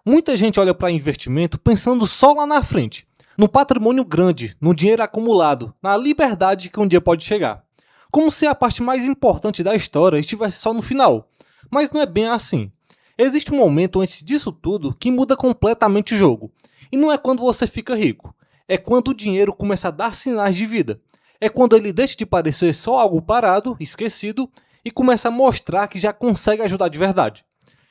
Muita gente olha para investimento pensando só lá na frente, no patrimônio grande, no dinheiro acumulado, na liberdade que um dia pode chegar. Como se a parte mais importante da história estivesse só no final. Mas não é bem assim. Existe um momento antes disso tudo que muda completamente o jogo. E não é quando você fica rico. É quando o dinheiro começa a dar sinais de vida. É quando ele deixa de parecer só algo parado, esquecido, e começa a mostrar que já consegue ajudar de verdade.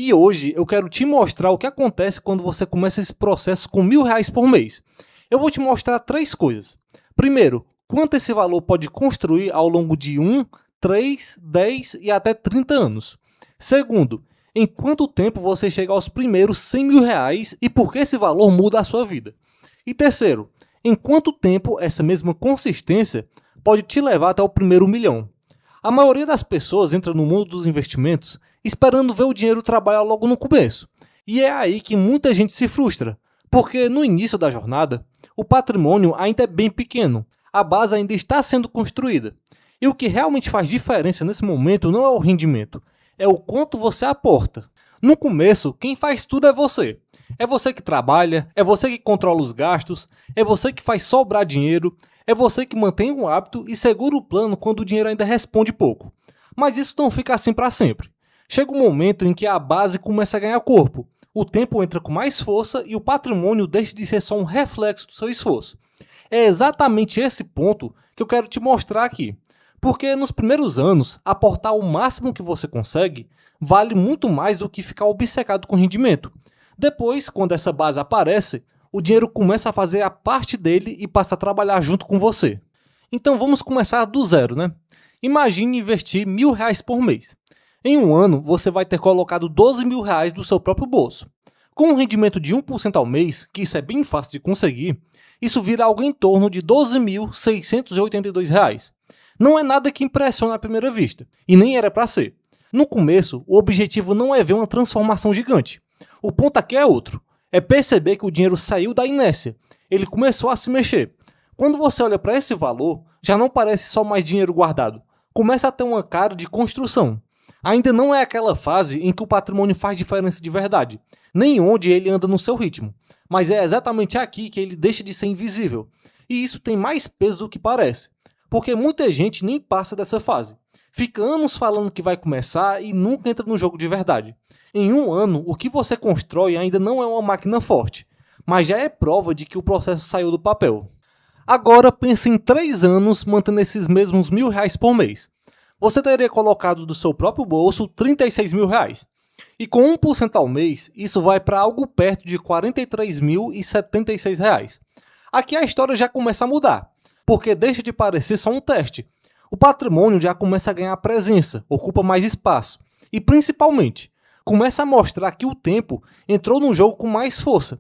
E hoje eu quero te mostrar o que acontece quando você começa esse processo com R$ 1.000 por mês. Eu vou te mostrar 3 coisas. Primeiro, quanto esse valor pode construir ao longo de 1, 3, 10 e até 30 anos. Segundo, em quanto tempo você chega aos primeiros R$ 100.000 e por que esse valor muda a sua vida. E terceiro, em quanto tempo essa mesma consistência pode te levar até o primeiro 1.000.000. A maioria das pessoas entra no mundo dos investimentos esperando ver o dinheiro trabalhar logo no começo. E é aí que muita gente se frustra, porque no início da jornada, o patrimônio ainda é bem pequeno, a base ainda está sendo construída. E o que realmente faz diferença nesse momento não é o rendimento, é o quanto você aporta. No começo, quem faz tudo é você. É você que trabalha, é você que controla os gastos, é você que faz sobrar dinheiro, é você que mantém um hábito e segura o plano quando o dinheiro ainda responde pouco. Mas isso não fica assim para sempre. Chega um momento em que a base começa a ganhar corpo, o tempo entra com mais força e o patrimônio deixa de ser só um reflexo do seu esforço. É exatamente esse ponto que eu quero te mostrar aqui. Porque nos primeiros anos, aportar o máximo que você consegue vale muito mais do que ficar obcecado com rendimento. Depois, quando essa base aparece, o dinheiro começa a fazer a parte dele e passa a trabalhar junto com você. Então vamos começar do zero, né? Imagine investir R$ 1.000 por mês. Em um ano, você vai ter colocado R$ 12.000 do seu próprio bolso. Com um rendimento de 1% ao mês, que isso é bem fácil de conseguir, isso vira algo em torno de R$ 12.682. Não é nada que impressiona à primeira vista, e nem era para ser. No começo, o objetivo não é ver uma transformação gigante. O ponto aqui é outro, é perceber que o dinheiro saiu da inércia, ele começou a se mexer. Quando você olha para esse valor, já não parece só mais dinheiro guardado, começa a ter uma cara de construção. Ainda não é aquela fase em que o patrimônio faz diferença de verdade, nem onde ele anda no seu ritmo, mas é exatamente aqui que ele deixa de ser invisível. E isso tem mais peso do que parece, porque muita gente nem passa dessa fase. Fica anos falando que vai começar e nunca entra no jogo de verdade. Em um ano, o que você constrói ainda não é uma máquina forte, mas já é prova de que o processo saiu do papel. Agora pense em 3 anos mantendo esses mesmos R$ 1.000 por mês. Você teria colocado do seu próprio bolso R$ 36.000. E com 1% ao mês, isso vai para algo perto de R$ 43.076. Aqui a história já começa a mudar, porque deixa de parecer só um teste. O patrimônio já começa a ganhar presença, ocupa mais espaço e, principalmente, começa a mostrar que o tempo entrou no jogo com mais força.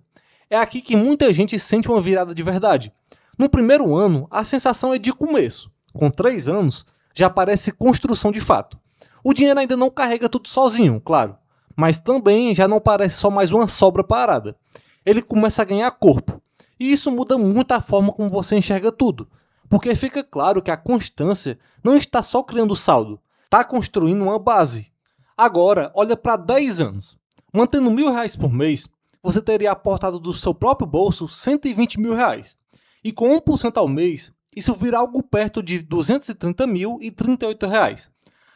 É aqui que muita gente sente uma virada de verdade. No primeiro ano, a sensação é de começo. Com 3 anos, já parece construção de fato. O dinheiro ainda não carrega tudo sozinho, claro, mas também já não parece só mais uma sobra parada. Ele começa a ganhar corpo. E isso muda muito a forma como você enxerga tudo, porque fica claro que a constância não está só criando saldo, está construindo uma base. Agora, olha para 10 anos. Mantendo R$ 1.000 por mês, você teria aportado do seu próprio bolso R$ 120.000. E com 1% ao mês, isso vira algo perto de R$ 230.038.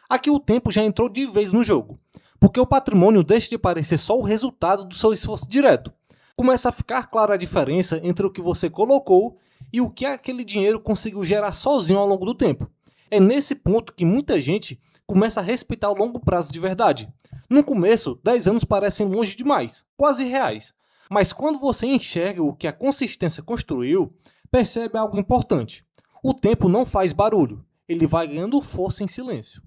Aqui o tempo já entrou de vez no jogo, porque o patrimônio deixa de parecer só o resultado do seu esforço direto. Começa a ficar clara a diferença entre o que você colocou e o que aquele dinheiro conseguiu gerar sozinho ao longo do tempo. É nesse ponto que muita gente começa a respeitar o longo prazo de verdade. No começo, 10 anos parecem longe demais, quase reais. Mas quando você enxerga o que a consistência construiu, percebe algo importante. O tempo não faz barulho, ele vai ganhando força em silêncio.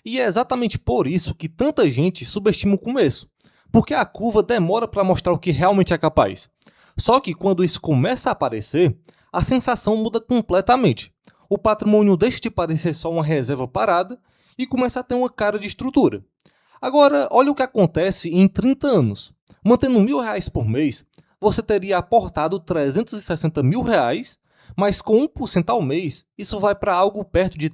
E é exatamente por isso que tanta gente subestima o começo, porque a curva demora para mostrar o que realmente é capaz. Só que quando isso começa a aparecer, a sensação muda completamente. O patrimônio deixa de parecer só uma reserva parada e começa a ter uma cara de estrutura. Agora, olha o que acontece em 30 anos. Mantendo R$ 1.000 por mês, você teria aportado R$ 360.000, mas com 1% ao mês, isso vai para algo perto de R$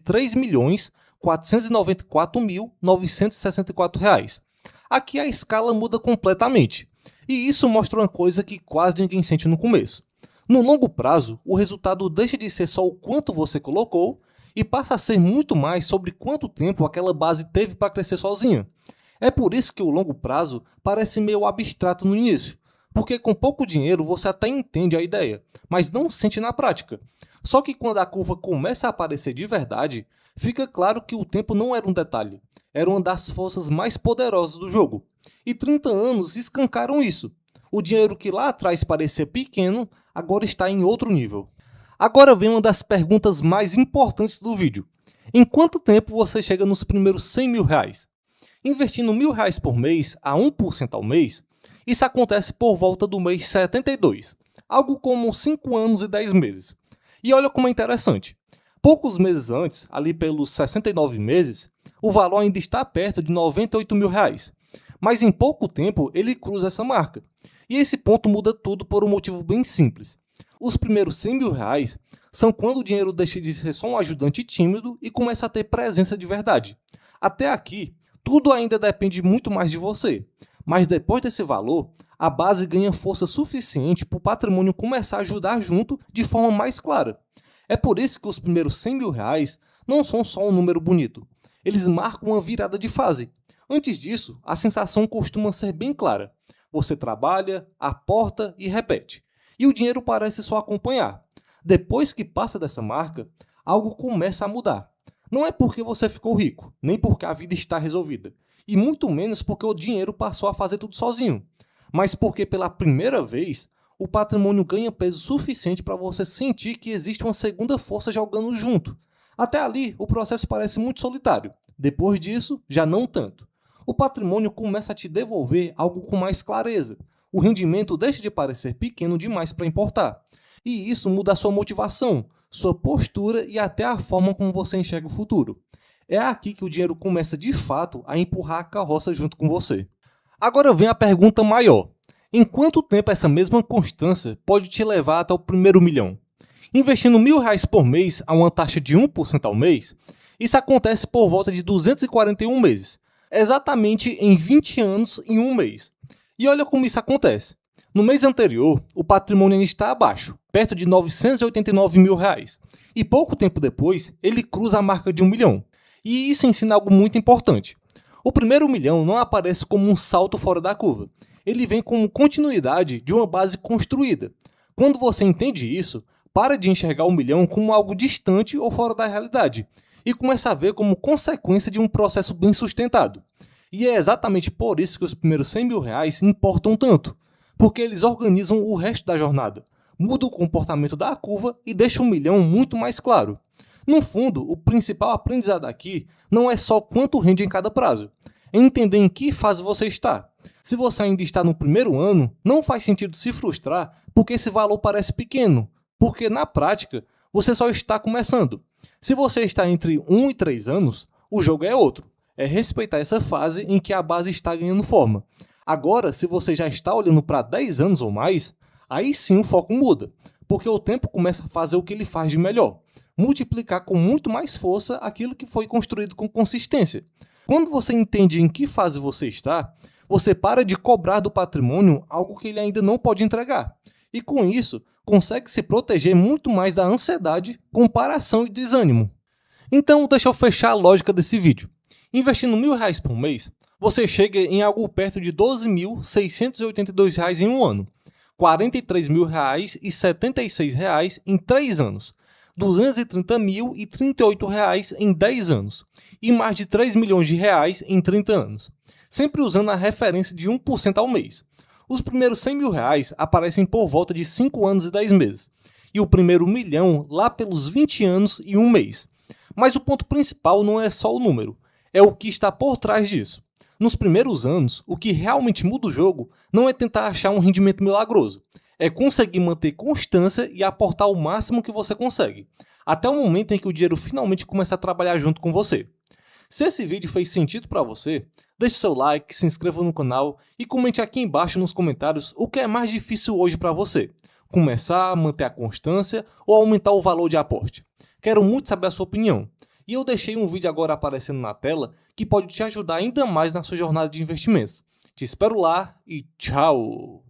3.494.964. Aqui a escala muda completamente. E isso mostra uma coisa que quase ninguém sente no começo. No longo prazo, o resultado deixa de ser só o quanto você colocou e passa a ser muito mais sobre quanto tempo aquela base teve para crescer sozinha. É por isso que o longo prazo parece meio abstrato no início, porque com pouco dinheiro você até entende a ideia, mas não sente na prática. Só que quando a curva começa a aparecer de verdade, fica claro que o tempo não era um detalhe, era uma das forças mais poderosas do jogo. E 30 anos escancaram isso. O dinheiro que lá atrás parecia pequeno, agora está em outro nível. Agora vem uma das perguntas mais importantes do vídeo. Em quanto tempo você chega nos primeiros 100 mil reais? Investindo R$ 1.000 por mês a 1% ao mês, isso acontece por volta do mês 72, algo como 5 anos e 10 meses. E olha como é interessante. Poucos meses antes, ali pelos 69 meses, o valor ainda está perto de R$ 98 mil. Mas em pouco tempo ele cruza essa marca. E esse ponto muda tudo por um motivo bem simples. Os primeiros 100 mil reais são quando o dinheiro deixa de ser só um ajudante tímido e começa a ter presença de verdade. Até aqui, tudo ainda depende muito mais de você. Mas depois desse valor, a base ganha força suficiente para o patrimônio começar a ajudar junto de forma mais clara. É por isso que os primeiros 100 mil reais não são só um número bonito. Eles marcam uma virada de fase. Antes disso, a sensação costuma ser bem clara. Você trabalha, aporta e repete. E o dinheiro parece só acompanhar. Depois que passa dessa marca, algo começa a mudar. Não é porque você ficou rico, nem porque a vida está resolvida. E muito menos porque o dinheiro passou a fazer tudo sozinho. Mas porque pela primeira vez, o patrimônio ganha peso suficiente para você sentir que existe uma segunda força jogando junto. Até ali, o processo parece muito solitário. Depois disso, já não tanto. O patrimônio começa a te devolver algo com mais clareza. O rendimento deixa de parecer pequeno demais para importar. E isso muda a sua motivação, sua postura e até a forma como você enxerga o futuro. É aqui que o dinheiro começa de fato a empurrar a carroça junto com você. Agora vem a pergunta maior. Em quanto tempo essa mesma constância pode te levar até o primeiro milhão? Investindo R$ 1.000 por mês a uma taxa de 1% ao mês, isso acontece por volta de 241 meses, exatamente em 20 anos e 1 mês. E olha como isso acontece. No mês anterior, o patrimônio ainda está abaixo, perto de R$ 989 mil. E pouco tempo depois, ele cruza a marca de 1 milhão. E isso ensina algo muito importante. O primeiro milhão não aparece como um salto fora da curva. Ele vem como continuidade de uma base construída. Quando você entende isso, para de enxergar o milhão como algo distante ou fora da realidade e começa a ver como consequência de um processo bem sustentado. E é exatamente por isso que os primeiros 100 mil reais importam tanto, porque eles organizam o resto da jornada, mudam o comportamento da curva e deixam o milhão muito mais claro. No fundo, o principal aprendizado aqui não é só quanto rende em cada prazo, é entender em que fase você está. Se você ainda está no primeiro ano, não faz sentido se frustrar porque esse valor parece pequeno, porque na prática você só está começando. Se você está entre 1 e 3 anos, o jogo é outro. É respeitar essa fase em que a base está ganhando forma. Agora, se você já está olhando para 10 anos ou mais, aí sim o foco muda, porque o tempo começa a fazer o que ele faz de melhor, multiplicar com muito mais força aquilo que foi construído com consistência. Quando você entende em que fase você está, você para de cobrar do patrimônio algo que ele ainda não pode entregar. E com isso, consegue se proteger muito mais da ansiedade, comparação e desânimo. Então, deixa eu fechar a lógica desse vídeo. Investindo R$ 1.000 por mês, você chega em algo perto de R$ 12.682 em um ano, R$ 43.076 em 3 anos, R$ 230.038 em 10 anos e mais de R$ 3 milhões em 30 anos, sempre usando a referência de 1% ao mês. Os primeiros R$ 100 mil aparecem por volta de 5 anos e 10 meses, e o primeiro milhão lá pelos 20 anos e 1 mês. Mas o ponto principal não é só o número, é o que está por trás disso. Nos primeiros anos, o que realmente muda o jogo não é tentar achar um rendimento milagroso, é conseguir manter constância e aportar o máximo que você consegue, até o momento em que o dinheiro finalmente começa a trabalhar junto com você. Se esse vídeo fez sentido para você, deixe seu like, se inscreva no canal e comente aqui embaixo nos comentários o que é mais difícil hoje para você. Começar, manter a constância ou aumentar o valor de aporte? Quero muito saber a sua opinião. E eu deixei um vídeo agora aparecendo na tela que pode te ajudar ainda mais na sua jornada de investimentos. Te espero lá e tchau!